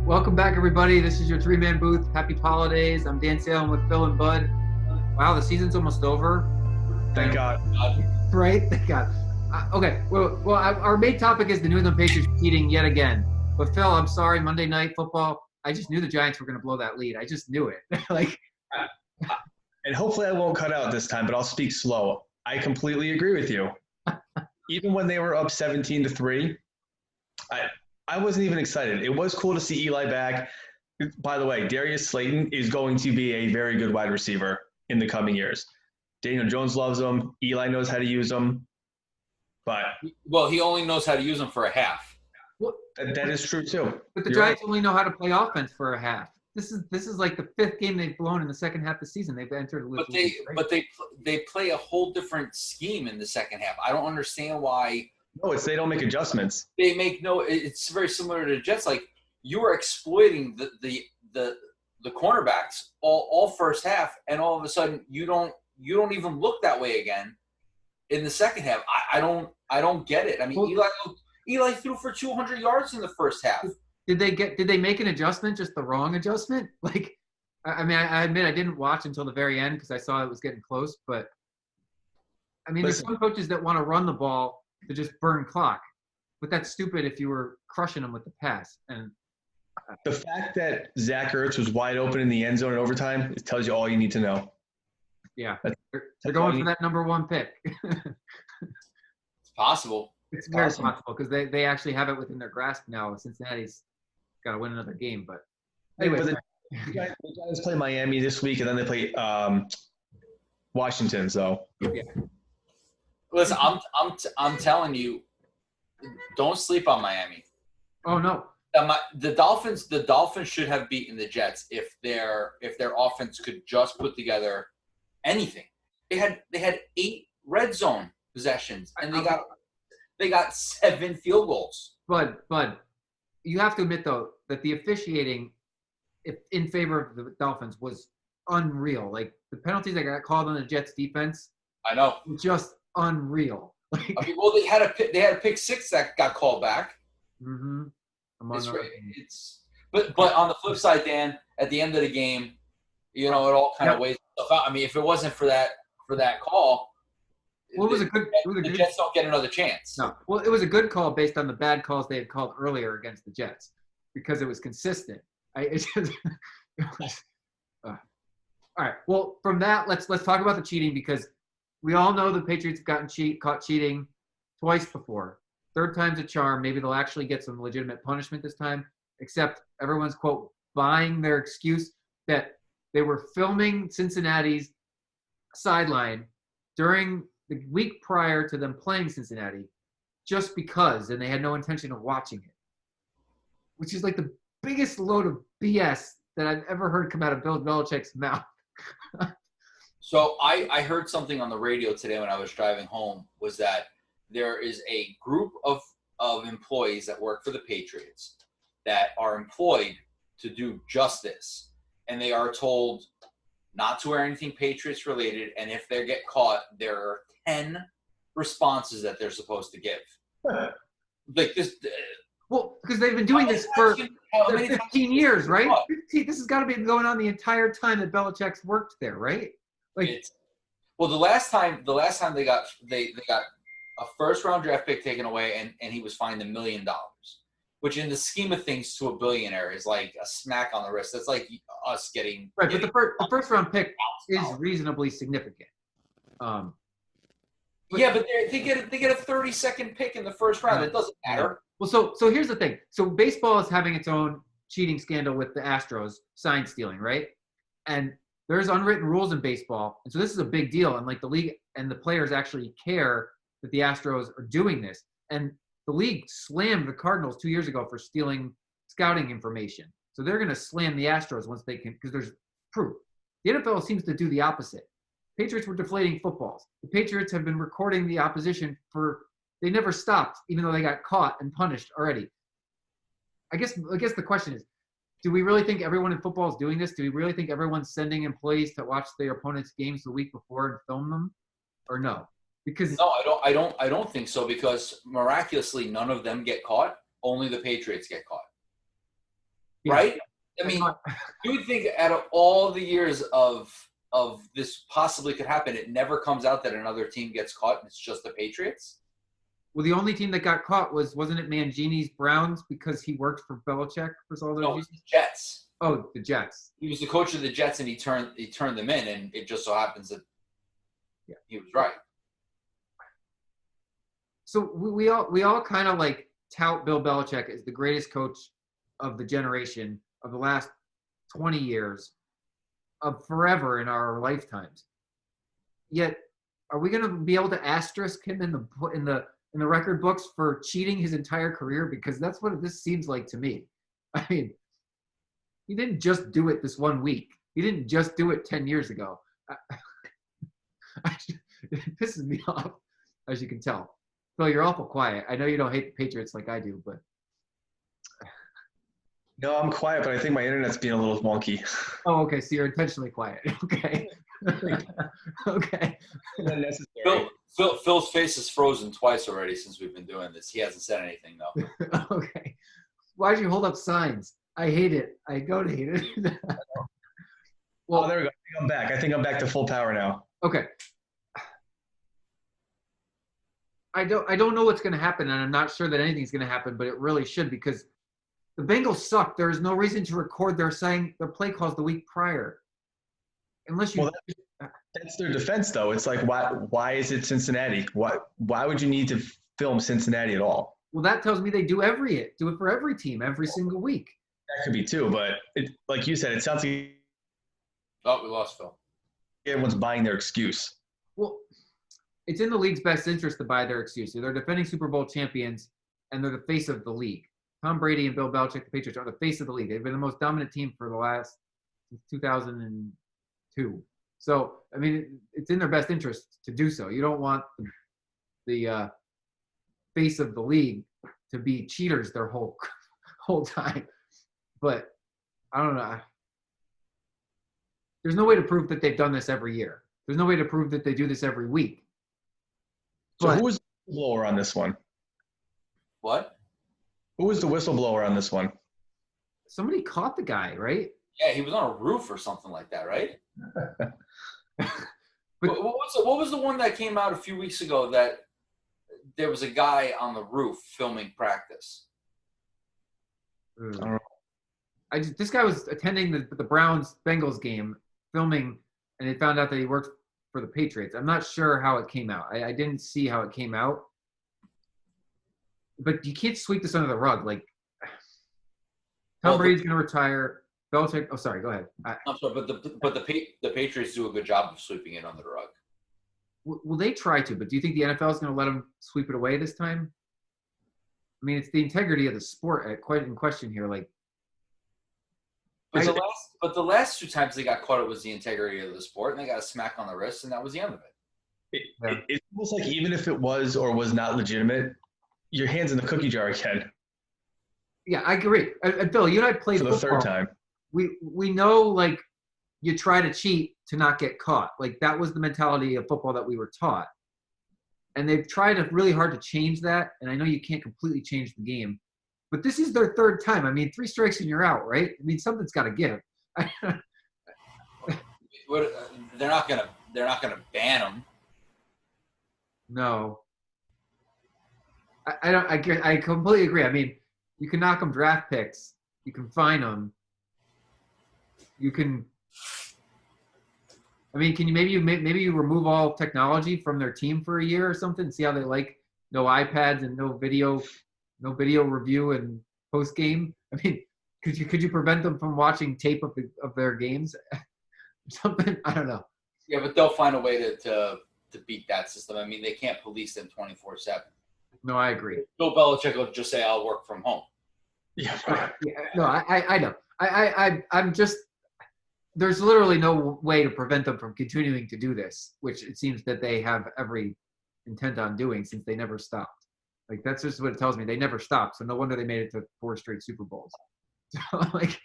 Welcome back, everybody. This is your three-man booth. Happy holidays. I'm Dan Salem with Phil and Bud. Wow, the season's almost over. Thank God. Right? Thank God. Okay. Well, our main topic is the New England Patriots cheating yet again. But Phil, I'm sorry. Monday Night Football. I just knew the Giants were going to blow that lead. I just knew it. And hopefully I won't cut out this time, but I'll speak slow. I completely agree with you. Even when they were up 17-3, I wasn't even excited. It was cool to see Eli back. By the way, Darius Slayton is going to be a very good wide receiver in the coming years. Daniel Jones loves him. Eli knows how to use him. Well, he only knows how to use him for a half. Well, that is true too. But the Giants only know how to play offense for a half. This is like the fifth game they've blown in the second half of the season. They've entered. But they play a whole different scheme in the second half. I don't understand why. No, they don't make adjustments. It's very similar to the Jets. Like, you were exploiting the cornerbacks all first half, and all of a sudden you don't even look that way again in the second half. I don't get it. I mean, Eli threw for 200 yards in the first half. Did they make an adjustment, just the wrong adjustment? Like, I mean, I admit I didn't watch until the very end because I saw it was getting close. But I mean, there's some coaches that want to run the ball to just burn clock, but that's stupid if you were crushing them with the pass. And the fact that Zach Ertz was wide open in the end zone in overtime, it tells you all you need to know. Yeah, they're going for that number one pick. It's possible. It's very possible because they actually have it within their grasp now. Cincinnati's got to win another game, but anyway. The Giants play Miami this week, and then they play Washington. So yeah. Listen, I'm telling you, don't sleep on Miami. Oh no. The Dolphins should have beaten the Jets if their offense could just put together anything. They had 8 red zone possessions, and they got 7 field goals. But you have to admit though that the officiating in favor of the Dolphins was unreal. Like, the penalties that got called on the Jets defense, I know, just unreal. Like, I mean, well, they had a pick 6 that got called back. Mm-hmm. But on the flip side, Dan, at the end of the game, it all kind of weighs itself out. I mean, if it wasn't for that call, the Jets don't get another chance. No, well, it was a good call based on the bad calls they had called earlier against the Jets because it was consistent. All right. Well, from that, let's talk about the cheating, because we all know the Patriots have gotten caught cheating twice before. Third time's a charm. Maybe they'll actually get some legitimate punishment this time, except everyone's, quote, buying their excuse that they were filming Cincinnati's sideline during the week prior to them playing Cincinnati just because, and they had no intention of watching it, which is like the biggest load of BS that I've ever heard come out of Bill Belichick's mouth. So I heard something on the radio today when I was driving home, was that there is a group of employees that work for the Patriots that are employed to do just this. And they are told not to wear anything Patriots related. And if they get caught, there are 10 responses that they're supposed to give. Like this. Well, because they've been doing this for 15 years, right? This has got to be going on the entire time that Belichick's worked there, right? Like, the last time they got a first-round draft pick taken away, and he was fined $1 million, which in the scheme of things to a billionaire is like a smack on the wrist. That's like us getting right. But the first-round pick is reasonably significant. But they get a 30-second pick in the first round. It doesn't matter. Well, so here's the thing. So baseball is having its own cheating scandal with the Astros sign stealing, right? And there's unwritten rules in baseball, and so this is a big deal. And like, the league and the players actually care that the Astros are doing this. And the league slammed the Cardinals 2 years ago for stealing scouting information. So they're going to slam the Astros once they can, because there's proof. The NFL seems to do the opposite. Patriots were deflating footballs. The Patriots have been recording the opposition they never stopped, even though they got caught and punished already. I guess the question is, do we really think everyone in football is doing this? Do we really think everyone's sending employees to watch their opponent's games the week before and film them, or no? Because no, I don't think so, because miraculously none of them get caught. Only the Patriots get caught. Yeah. right? I mean, you would think out of all the years of this possibly could happen, it never comes out that another team gets caught and it's just the Patriots. Well, the only team that got caught wasn't it Mangini's Browns because he worked for Belichick for all those No, it years? was the Jets. Oh, the Jets. He was the coach of the Jets, and he turned them in, and it just so happens that he was right. So we all kind of like tout Bill Belichick as the greatest coach of the generation of the last 20 years, of forever in our lifetimes. Yet, are we going to be able to asterisk him in the record books for cheating his entire career? Because that's what this seems like to me. I mean, he didn't just do it this 1 week. He didn't just do it 10 years ago. It pisses me off, as you can tell. Phil, you're awful quiet. I know you don't hate the Patriots like I do, but. No, I'm quiet, but I think my internet's being a little wonky. Oh, okay. So you're intentionally quiet. Okay. Okay. Unnecessary. Phil's face is frozen twice already since we've been doing this. He hasn't said anything, though. Okay. Why'd you hold up signs? I hate it. I don't hate it. Well, there we go. I think I'm back to full power now. Okay. I don't know what's going to happen, and I'm not sure that anything's going to happen, but it really should, because the Bengals suck. There is no reason to record their play calls the week prior, unless you. Well, that's their defense, though. It's like, why is it Cincinnati? Why would you need to film Cincinnati at all? Well, that tells me they do it for every team every single week. That could be too, but like you said, it sounds like We lost Phil. Everyone's buying their excuse. Well, it's in the league's best interest to buy their excuse. They're defending Super Bowl champions, and they're the face of the league. Tom Brady and Bill Belichick, the Patriots, are the face of the league. They've been the most dominant team for the last 2002. So, I mean, it's in their best interest to do so. You don't want the face of the league to be cheaters their whole time. But I don't know. There's no way to prove that they've done this every year. There's no way to prove that they do this every week. So who was the whistleblower on this one? What? Who was the whistleblower on this one? Somebody caught the guy, right? Yeah, he was on a roof or something like that, right? But what was the one that came out a few weeks ago that there was a guy on the roof filming practice? This guy was attending the Browns-Bengals game, filming, and they found out that he worked for the Patriots. I'm not sure how it came out. I didn't see how it came out. But you can't sweep this under the rug. Like, Tom Brady's going to retire. Belichick. Oh, sorry. Go ahead. I'm sorry, but the Patriots do a good job of sweeping it under the rug. Well, they try to, but do you think the NFL is going to let them sweep it away this time? I mean, it's the integrity of the sport quite in question here. Like, but the last two times they got caught, it was the integrity of the sport, and they got a smack on the wrist, and that was the end of it. It's almost like even if it was or was not legitimate, your hand's in the cookie jar again. Yeah, I agree. And Bill, you and I played for the third time. We know, like, you try to cheat to not get caught. Like, that was the mentality of football that we were taught. And they've tried really hard to change that, and I know you can't completely change the game. But this is their third time. I mean, 3 strikes and you're out, right? I mean, something's got to give. They're not gonna ban them. No. I completely agree. I mean, you can knock them draft picks. You can fine them. You can. I mean, can you maybe you remove all technology from their team for a year or something and see how they like no iPads and no video review and post game? I mean, could you prevent them from watching tape of their games? Something, I don't know. Yeah, but they'll find a way to beat that system. I mean, they can't police them 24/7. No, I agree. Bill Belichick will just say, "I'll work from home." Yeah, no, I know. I'm just. There's literally no way to prevent them from continuing to do this, which it seems that they have every intent on doing since they never stopped. Like, that's just what it tells me. They never stopped, so no wonder they made it to 4 straight Super Bowls. So, like,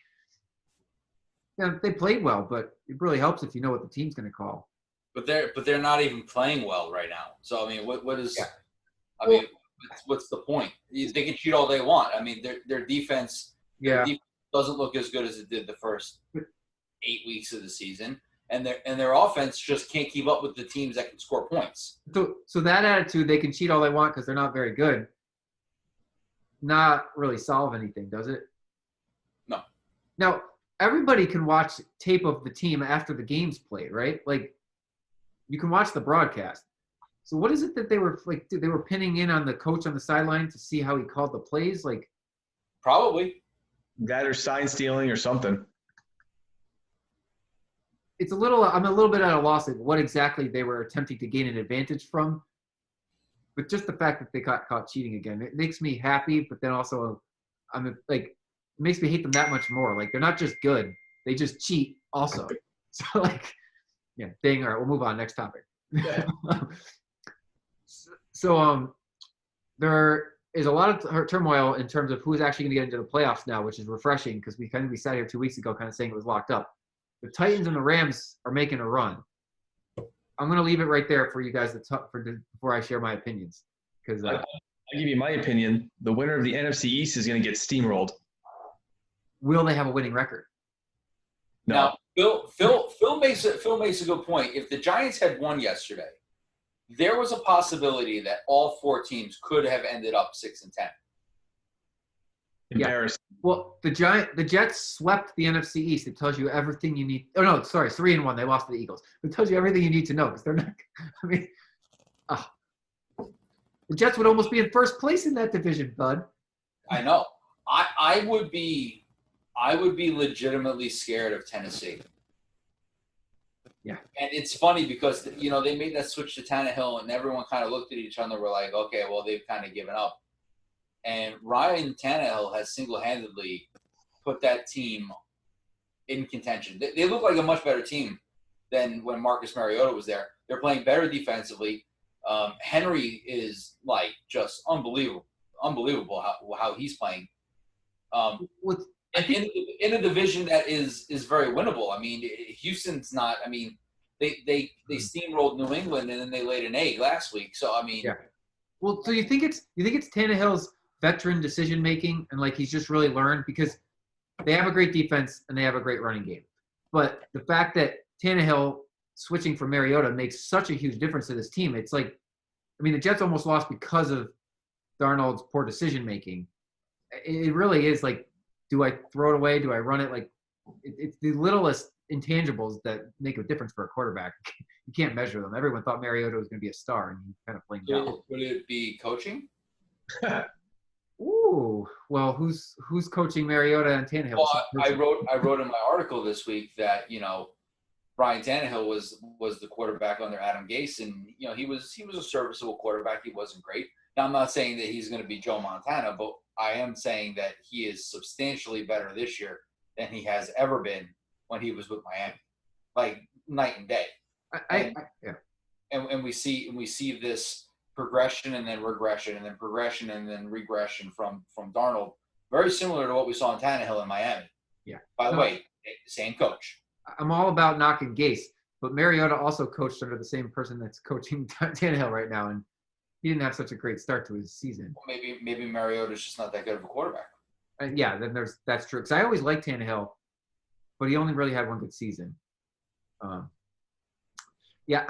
yeah, they played well, but it really helps if you know what the team's going to call. But they're not even playing well right now. So I mean, what is? Yeah. I mean, what's the point? They can cheat all they want. I mean, their defense. Yeah. doesn't look as good as it did the first 8 weeks of the season. And their offense just can't keep up with the teams that can score points. So that attitude, they can cheat all they want because they're not very good, not really solve anything, does it? No. Now, everybody can watch tape of the team after the game's played, right? Like, you can watch the broadcast. So what is it that they were like? They were pinning in on the coach on the sideline to see how he called the plays? Like, probably that or sign stealing or something. I'm a little bit at a loss of what exactly they were attempting to gain an advantage from. But just the fact that they got caught cheating again, it makes me happy. But then also, it makes me hate them that much more. Like, they're not just good; they just cheat also. So like, yeah, dang. All right, we'll move on. Next topic. Yeah. So there is a lot of turmoil in terms of who's actually going to get into the playoffs now, which is refreshing because we sat here 2 weeks ago kind of saying it was locked up. The Titans and the Rams are making a run. I'm going to leave it right there for you guys before I share my opinions. Because I'll give you my opinion. The winner of the NFC East is going to get steamrolled. Will they have a winning record? No. Now, Phil makes a good point. If the Giants had won yesterday, there was a possibility that all 4 teams could have ended up 6-10. Embarrassing. Yeah. Well, the Jets swept the NFC East. It tells you everything you need. Oh no, sorry, 3-1. They lost to the Eagles. It tells you everything you need to know because they're not. I mean, the Jets would almost be in first place in that division, bud. I know. I would be legitimately scared of Tennessee. Yeah. And it's funny because, they made that switch to Tannehill and everyone kind of looked at each other and were like, okay, well, they've kind of given up. And Ryan Tannehill has single-handedly put that team in contention. They look like a much better team than when Marcus Mariota was there. They're playing better defensively. Henry is, like, just unbelievable how he's playing. In a division that is very winnable. I mean, Houston's not. I mean, they steamrolled New England and then they laid an egg last week. So I mean, yeah. Well, so you think it's Tannehill's veteran decision making and like he's just really learned because they have a great defense and they have a great running game, but the fact that Tannehill switching for Mariota makes such a huge difference to this team. It's like, I mean, the Jets almost lost because of Darnold's poor decision making. It really is like, do I throw it away? Do I run it? Like, it's the littlest intangibles that make a difference for a quarterback. You can't measure them. Everyone thought Mariota was going to be a star, and he kind of flamed out. Would it be coaching? Ooh, well, who's coaching Mariota and Tannehill? Well, I wrote in my article this week that Ryan Tannehill was the quarterback under Adam Gase, and he was a serviceable quarterback. He wasn't great. Now I'm not saying that he's going to be Joe Montana, but I am saying that he is substantially better this year than he has ever been when he was with Miami, like night and day. Yeah. And we see this progression and then regression and then progression and then regression from Darnold, very similar to what we saw in Tannehill in Miami. Yeah. By the way, same coach. I'm all about knocking Gase, but Mariota also coached under the same person that's coaching Tannehill right now, and he didn't have such a great start to his season. Well, maybe Mariota's just not that good of a quarterback. And yeah, then that's true. Because I always liked Tannehill, but he only really had one good season. Yeah,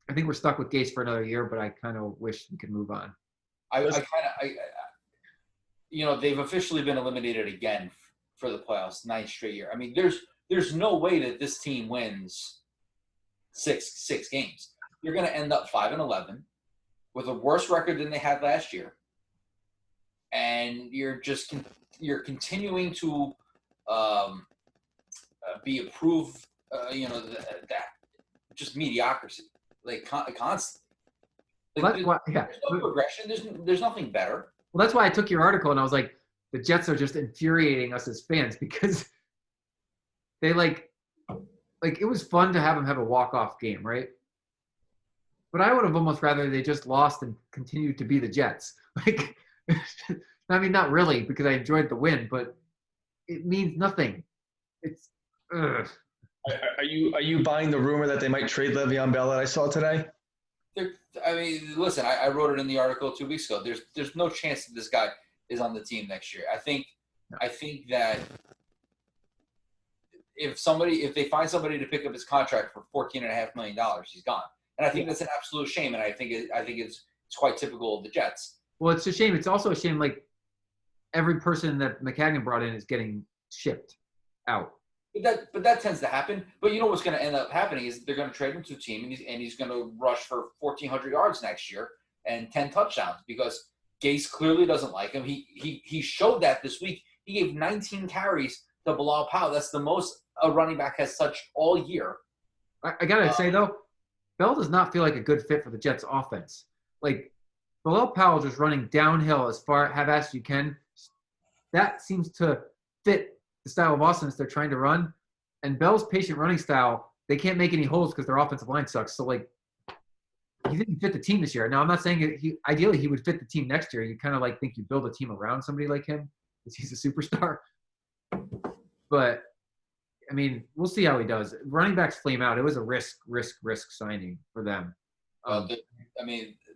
I think we're stuck with Gase for another year, but I kind of wish we could move on. They've officially been eliminated again for the playoffs, 9th straight year. I mean, there's no way that this team wins six games. You're going to end up 5-11 with a worse record than they had last year, and you're continuing to be approved. That just mediocrity, like constantly. Well, that's why, yeah. There's no progression. There's nothing better. Well, that's why I took your article and I was like, the Jets are just infuriating us as fans because they like it was fun to have them have a walk-off game, right? But I would have almost rather they just lost and continued to be the Jets. Like, I mean, not really because I enjoyed the win, but it means nothing. It's. Ugh. Are you buying the rumor that they might trade Le'Veon Bell that I saw today? I mean, listen, I wrote it in the article 2 weeks ago. There's no chance that this guy is on the team next year. I think that if they find somebody to pick up his contract for $14.5 million, he's gone. And I think that's an absolute shame. And I think it's quite typical of the Jets. Well, it's a shame. It's also a shame. Like every person that Maccagnan brought in is getting shipped out. But that tends to happen. But you know what's going to end up happening is they're going to trade him to a team, and he's going to rush for 1,400 yards next year and 10 touchdowns because Gase clearly doesn't like him. He showed that this week. He gave 19 carries to Bilal Powell. That's the most a running back has touched all year. I gotta say though, Bell does not feel like a good fit for the Jets offense. Like Bilal Powell just running downhill as far as you can. That seems to fit the style of offense they're trying to run. And Bell's patient running style, they can't make any holes because their offensive line sucks. So like he didn't fit the team this year. Now I'm not saying ideally he would fit the team next year. You kind of like think you build a team around somebody like him because he's a superstar. But I mean, we'll see how he does. Running backs flame out. It was a risk signing for them.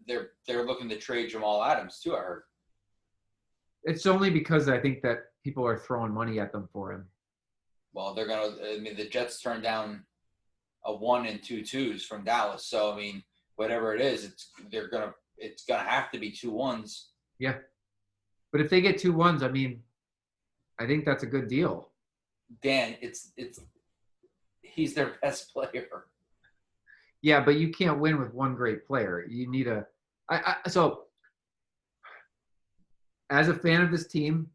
They're looking to trade Jamal Adams too. I heard. It's only because I think that people are throwing money at them for him. Well, the Jets turned down a 1 and 2 twos from Dallas. So I mean, whatever it is, it's gonna have to be 2 1s. Yeah, but if they get 2 1s, I mean, I think that's a good deal. Dan, he's their best player. Yeah, but you can't win with one great player. You need so as a fan of this team,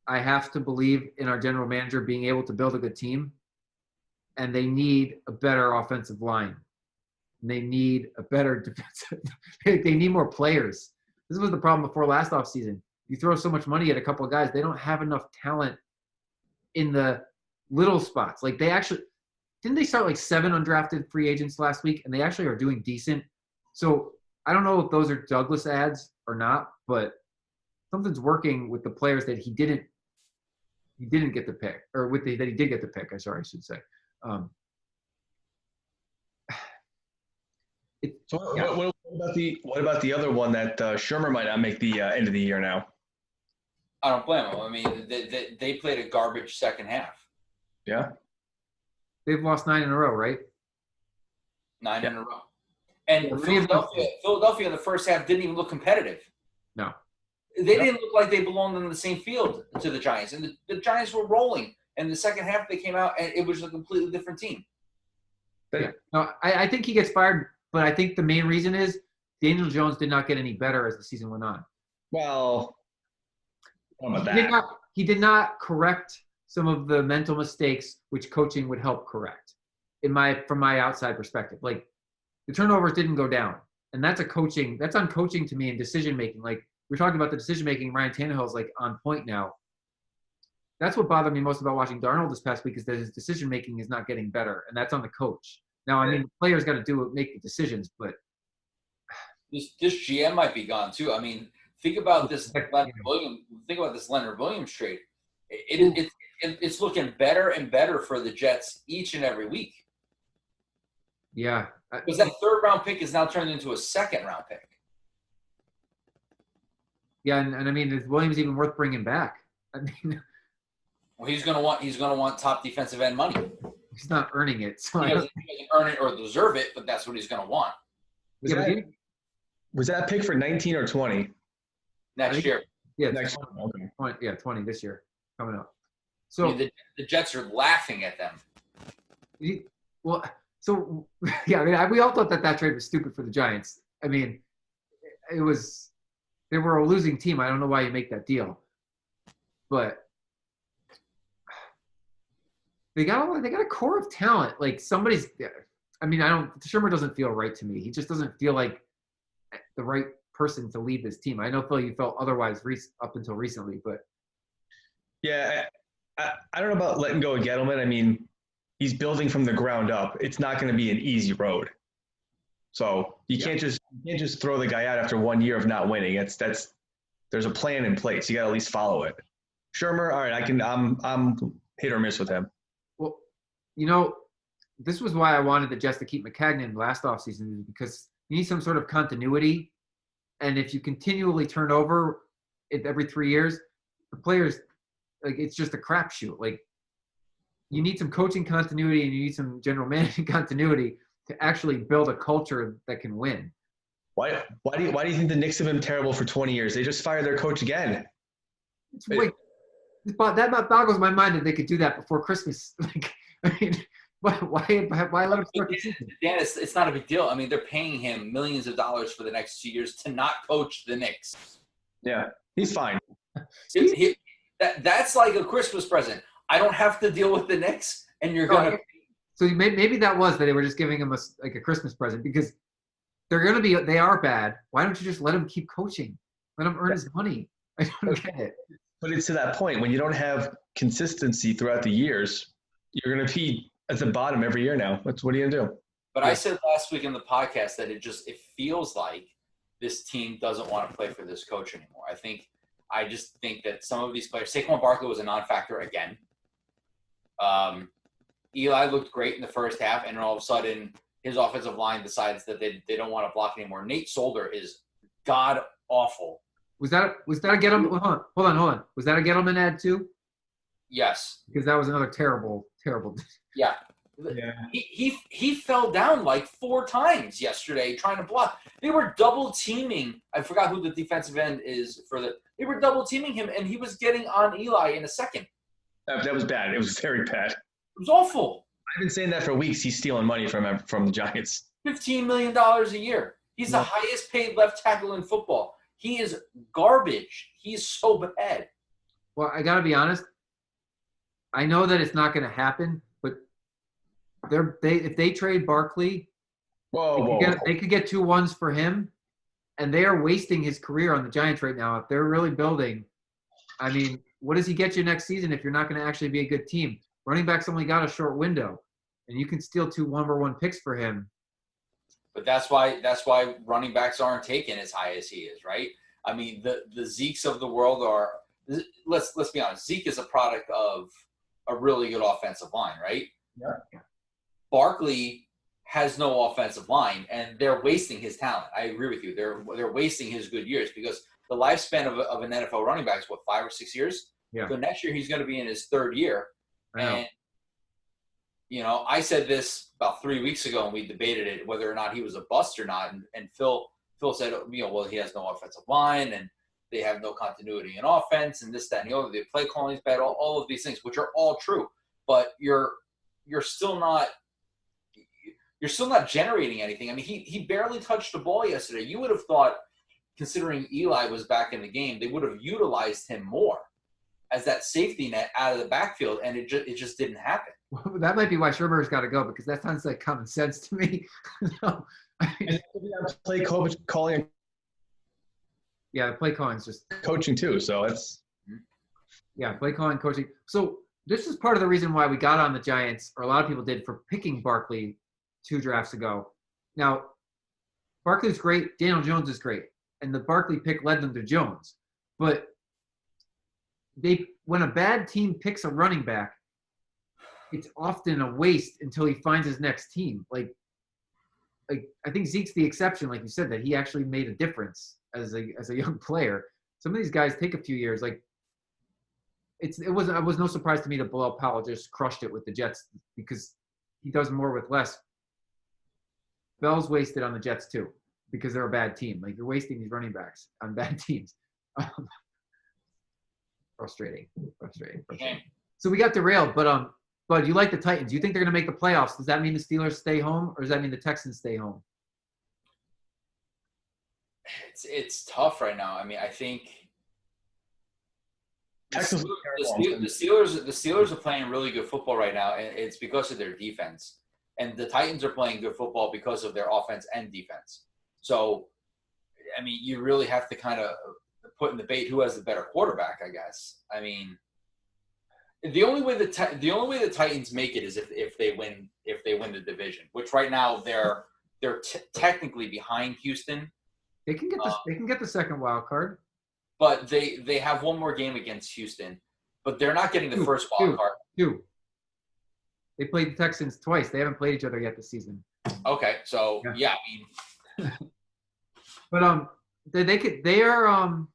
I have to believe in our general manager being able to build a good team, and they need a better offensive line. And they need a better defensive. They need more players. This was the problem before last offseason. You throw so much money at a couple of guys, they don't have enough talent in the little spots. Like didn't they start like 7 undrafted free agents last week, and they actually are doing decent. So I don't know if those are Douglas ads or not, but something's working with the players that he didn't get the pick, or that he did get the pick. I should say. What about the other one that Shermer might not make the end of the year now? I don't blame them. I mean, they played a garbage second half. Yeah. They've lost 9 in a row, right? 9 in a row. And Philadelphia in the first half didn't even look competitive. No. They didn't look like they belonged on the same field to the Giants. And the Giants were rolling. And the second half they came out, and it was a completely different team. Yeah. No, I think he gets fired, but I think the main reason is Daniel Jones did not get any better as the season went on. Well, what about that? He did not correct some of the mental mistakes which coaching would help correct. From my outside perspective, like the turnovers didn't go down, and that's on coaching to me and decision making. Like we're talking about the decision making, Ryan Tannehill is like on point now. That's what bothered me most about watching Darnold this past week is that his decision making is not getting better, and that's on the coach. Now, I mean, the players got to make the decisions, but this GM might be gone too. I mean, think about this Leonard Williams trade. It's looking better and better for the Jets each and every week. Yeah, because that 3rd round pick is now turned into a 2nd round pick. Yeah, and I mean, is Williams even worth bringing back? I mean, well, he's gonna want top defensive end money. He's not earning it. So he doesn't earn it or deserve it, but that's what he's gonna want. Was that pick for 19 or 20? Next year. Yeah, next 20, 20, yeah, 20 this year coming up. So I mean, the Jets are laughing at them. We all thought that trade was stupid for the Giants. I mean, they were a losing team. I don't know why you make that deal, but they got a core of talent. Like somebody's. I mean, Shermer doesn't feel right to me. He just doesn't feel like the right person to lead this team. I know, Phil, you felt otherwise up until recently, but yeah, I don't know about letting go of Gettleman. I mean, he's building from the ground up. It's not going to be an easy road. So you can't just throw the guy out after 1 year of not winning. There's a plan in place. You got to at least follow it. Shermer, all right, I'm hit or miss with him. Well, this was why I wanted the Jets to keep Maccagnan last offseason, because you need some sort of continuity. And if you continually turn over it every 3 years, the players, like, it's just a crapshoot. Like, you need some coaching continuity and you need some general management continuity to actually build a culture that can win. Why do you think the Knicks have been terrible for 20 years? They just fired their coach again. That boggles my mind that they could do that before Christmas. Like, I mean, why let him start the season? Dan, it's not a big deal. I mean, they're paying him millions of dollars for the next 2 years to not coach the Knicks. Yeah, he's fine. That's like a Christmas present. I don't have to deal with the Knicks, and you're going to. So maybe that was that they were just giving him a Christmas present because they are bad. Why don't you just let him keep coaching? Let him earn his money. I don't get it. But it's to that point when you don't have consistency throughout the years, you're going to be at the bottom every year now. What are you going to do? But I said last week in the podcast that it feels like this team doesn't want to play for this coach anymore. I just think that some of these players, Saquon Barkley was a non-factor again. Eli looked great in the first half, and all of a sudden his offensive line decides that they don't want to block anymore. Nate Solder is god awful. Was that a Gettleman? Hold on. Was that a Gettleman ad too? Yes. Because that was another terrible. Yeah. He fell down like 4 times yesterday trying to block. They were double teaming. I forgot who the defensive end is they were double teaming him, and he was getting on Eli in a second. That was bad. It was very bad. It was awful. I've been saying that for weeks. He's stealing money from the Giants. $15 million a year. He's the highest paid left tackle in football. He is garbage. He's so bad. Well, I got to be honest. I know that it's not going to happen, but if they trade Barkley, they could get 2 1s for him, and they are wasting his career on the Giants right now. If they're really building, I mean, what does he get you next season if you're not going to actually be a good team? Running back's only got a short window, and you can steal 2 1-for-1 picks for him. But that's why running backs aren't taken as high as he is, right? I mean, the Zekes of the world are – let's be honest. Zeke is a product of a really good offensive line, right? Yeah. Barkley has no offensive line, and they're wasting his talent. I agree with you. They're wasting his good years because the lifespan of an NFL running back is, 5 or 6 years? Yeah. So next year he's going to be in his 3rd year. And I said this about 3 weeks ago, and we debated it whether or not he was a bust or not. And Phil said, well, he has no offensive line, and they have no continuity in offense, and this, that, and the other. The play calling is bad. All of these things, which are all true, but you're still not generating anything. I mean, he barely touched the ball yesterday. You would have thought, considering Eli was back in the game, they would have utilized him more as that safety net out of the backfield, and it just didn't happen. Well, that might be why Shermer's got to go, because that sounds like common sense to me. No, play calling. Yeah, play calling's just coaching too. So it's play calling, coaching. So this is part of the reason why we got on the Giants, or a lot of people did, for picking Barkley 2 drafts ago. Now, Barkley's great. Daniel Jones is great, and the Barkley pick led them to Jones. But when a bad team picks a running back, it's often a waste until he finds his next team. Like I think Zeke's the exception, like you said, that he actually made a difference as a young player. Some of these guys take a few years. Like it was no surprise to me that Bilal Powell just crushed it with the Jets because he does more with less. Bell's wasted on the Jets too because they're a bad team. Like, you're wasting these running backs on bad teams. Frustrating. So we got derailed, but you like the Titans. You think they're going to make the playoffs. Does that mean the Steelers stay home, or does that mean the Texans stay home? It's tough right now. I mean, I think the Steelers are playing really good football right now, and it's because of their defense. And the Titans are playing good football because of their offense and defense. So, I mean, you really have to kind of put in the debate who has the better quarterback, I guess. I mean, the only way the Titans make it is if they win the division, which right now they're technically behind Houston. They can get the second wild card, but they have one more game against Houston, but they're not getting the first wild card. They played the Texans twice. They haven't played each other yet this season. Okay, so yeah, I mean, but they are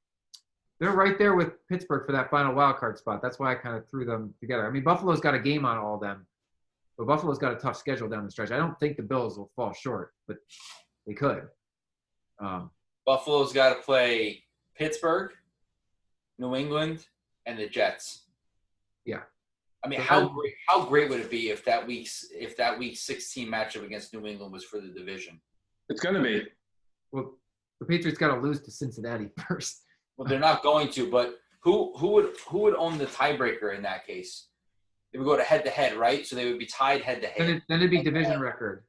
They're right there with Pittsburgh for that final wild card spot. That's why I kind of threw them together. I mean, Buffalo's got a game on all of them, but Buffalo's got a tough schedule down the stretch. I don't think the Bills will fall short, but they could. Buffalo's got to play Pittsburgh, New England, and the Jets. Yeah. I mean, how great would it be if that week 16 matchup against New England was for the division? It's going to be. Well, the Patriots got to lose to Cincinnati first. Well, they're not going to, but who would own the tiebreaker in that case? They would go to head-to-head, right? So they would be tied head-to-head. Then it'd be division record.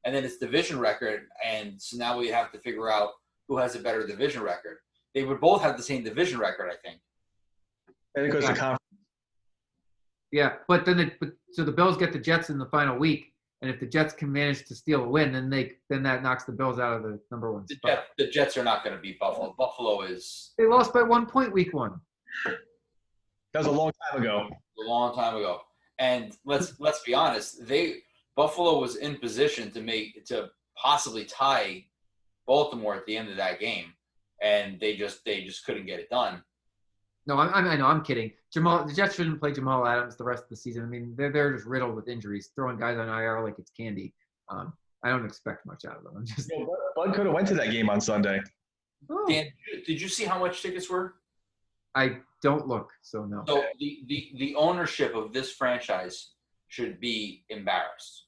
And then it's division record, and so now we have to figure out who has a better division record. They would both have the same division record, I think. And it goes to conference. Yeah, but then so the Bills get the Jets in the final week, and if the Jets can manage to steal a win, then that knocks the Bills out of the number one spot. The Jets are not going to beat Buffalo. Buffalo is. They lost by 1 point week 1. That was a long time ago. A long time ago, and let's be honest. Buffalo was in position to possibly tie Baltimore at the end of that game, and they just couldn't get it done. No, I know. I'm kidding. The Jets shouldn't play Jamal Adams the rest of the season. I mean, they're just riddled with injuries, throwing guys on IR like it's candy. I don't expect much out of them. Bud could have went to that game on Sunday. Oh. Dan, did you see how much tickets were? I don't look, so no. So the ownership of this franchise should be embarrassed.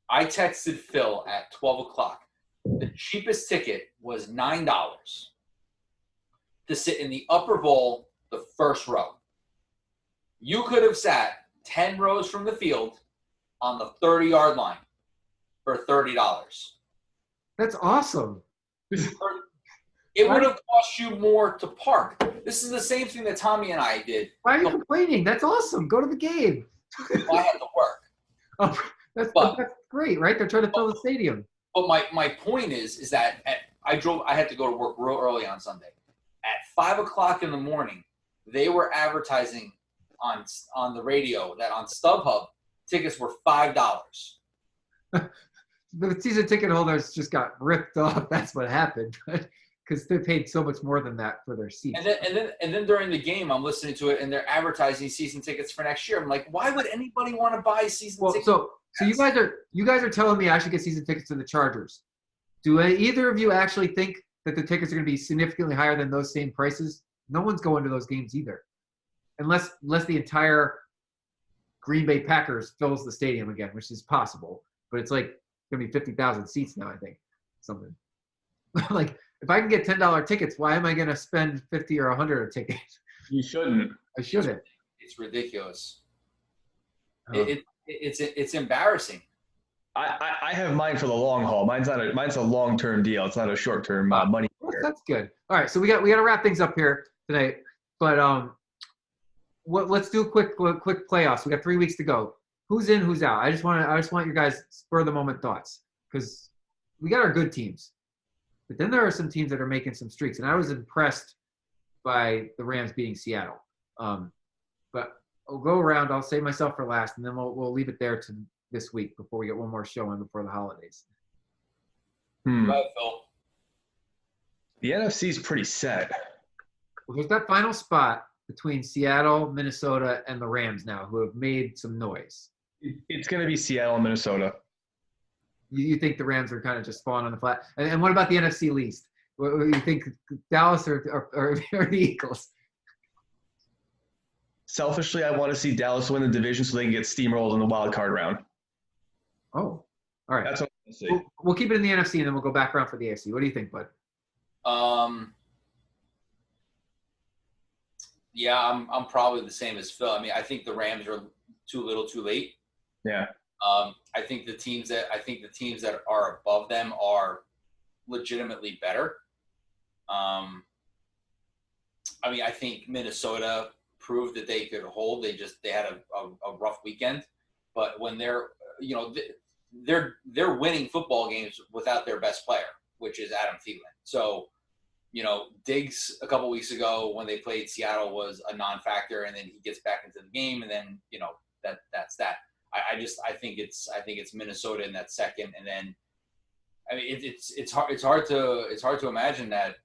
I texted Phil at 12 o'clock. The cheapest ticket was $9 to sit in the upper bowl, the first row. You could have sat 10 rows from the field on the 30-yard line for $30. That's awesome. It would have cost you more to park. This is the same thing that Tommy and I did. Why are you complaining? That's awesome. Go to the game. I had to work. Oh, that's great, right? They're trying to fill the stadium. But my point is that I had to go to work real early on Sunday. At 5 o'clock in the morning, they were advertising on the radio that on StubHub, tickets were $5. The season ticket holders just got ripped off. That's what happened, because they paid so much more than that for their seats. And then during the game, I'm listening to it, and they're advertising season tickets for next year. I'm like, why would anybody want to buy season tickets? So you guys are telling me I should get season tickets to the Chargers. Do either of you actually think that the tickets are going to be significantly higher than those same prices? No one's going to those games either, unless the entire Green Bay Packers fills the stadium again, which is possible. But it's like going to be 50,000 seats now, I think. Something like if I can get $10 tickets, why am I going to spend 50 or 100 a ticket? You shouldn't. I shouldn't. It's ridiculous. Oh. It's embarrassing. I have mine for the long haul. Mine's a long-term deal. It's not a short-term money. That's good. All right, so we got to wrap things up here tonight. But let's do a quick playoffs. We got 3 weeks to go. Who's in? Who's out? I just want your guys spur of the moment thoughts, because we got our good teams, but then there are some teams that are making some streaks, and I was impressed by the Rams beating Seattle. But I'll go around. I'll save myself for last, and then we'll leave it there to this week before we get one more show in before the holidays. Go ahead, Phil. The NFC's pretty set. Well, there's that final spot between Seattle, Minnesota, and the Rams now, who have made some noise. It's going to be Seattle and Minnesota. You think the Rams are kind of just falling on the flat? And what about the NFC least? What do you think, Dallas or the Eagles? Selfishly, I want to see Dallas win the division so they can get steamrolled in the wild card round. Oh, all right. That's what I want to see. We'll keep it in the NFC, and then we'll go back around for the AFC. What do you think, bud? Yeah, I'm probably the same as Phil. I mean, I think the Rams are too little, too late. Yeah. I think the teams that are above them are legitimately better. I mean, I think Minnesota proved that they could hold. They had a rough weekend, but when they're winning football games without their best player, which is Adam Thielen. So, Diggs a couple weeks ago when they played Seattle was a non-factor, and then he gets back into the game, and then that's that. I think it's Minnesota in that second, and then it's hard to imagine that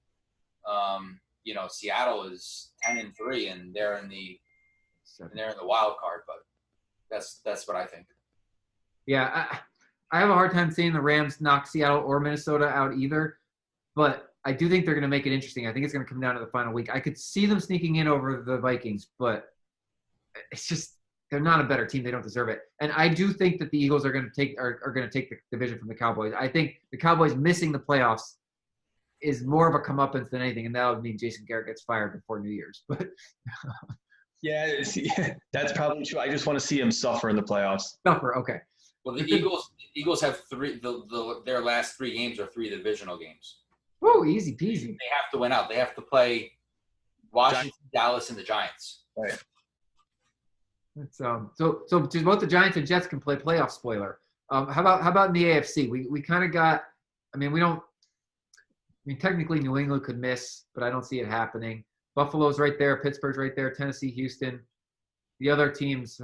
Seattle is 10-3, and they're in the wild card. But that's what I think. Yeah, I have a hard time seeing the Rams knock Seattle or Minnesota out either, but I do think they're going to make it interesting. I think it's going to come down to the final week. I could see them sneaking in over the Vikings, but it's just they're not a better team. They don't deserve it. And I do think that the Eagles are going to take the division from the Cowboys. I think the Cowboys missing the playoffs is more of a comeuppance than anything, and that would mean Jason Garrett gets fired before New Year's. But yeah, that's probably true. I just want to see him suffer in the playoffs. Suffer, okay. Well, the Eagles have three. Their last 3 games are 3 divisional games. Whoa, easy peasy. They have to win out. They have to play Washington, Dallas, and the Giants. Right. So both the Giants and Jets can play playoff spoiler. How about in the AFC? We kind of got. I mean, technically New England could miss, but I don't see it happening. Buffalo's right there, Pittsburgh's right there, Tennessee, Houston. The other teams,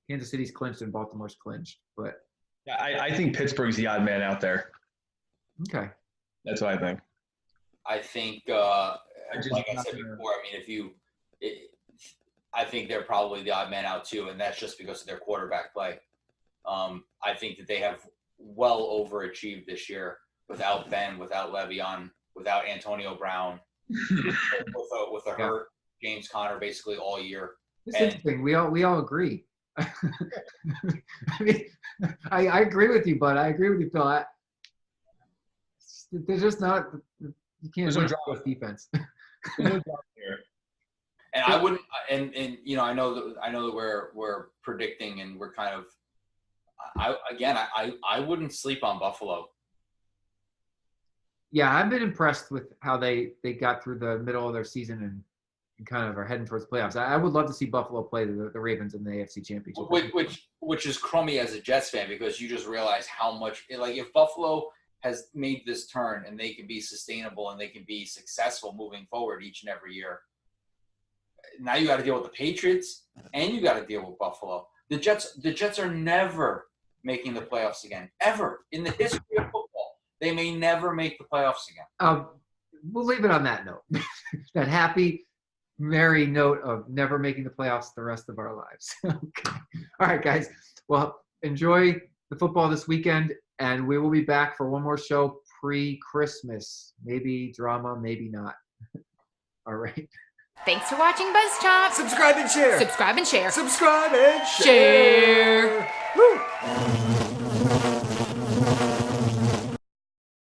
Kansas City's clinched and Baltimore's clinched. But I think Pittsburgh's the odd man out there. Okay. That's what I think. I think, like I said before, I mean, I think they're probably the odd man out too, and that's just because of their quarterback play. I think that they have well overachieved this year without Ben, without Le'Veon, without Antonio Brown, with a hurt James Conner basically all year. It's interesting. We all agree. I mean, I agree with you, bud. I agree with you, Phil. There's just not – you can't win with defense. There's no drop here. And I wouldn't – and I know that we're predicting and we're kind of – I wouldn't sleep on Buffalo. Yeah, I've been impressed with how they got through the middle of their season and kind of are heading towards playoffs. I would love to see Buffalo play the Ravens in the AFC Championship. Which is crummy as a Jets fan because you just realize how much – like if Buffalo has made this turn and they can be sustainable and they can be successful moving forward each and every year, now you got to deal with the Patriots and you got to deal with Buffalo. The Jets are never making the playoffs again, ever in the history of football. They may never make the playoffs again. We'll leave it on that note. That happy, merry note of never making the playoffs the rest of our lives. Okay. All right, guys. Well, enjoy the football this weekend, and we will be back for one more show pre-Christmas. Maybe drama, maybe not. All right. Thanks for watching BuzzChomp. Subscribe and share. Subscribe and share. Subscribe and share. Share. Woo.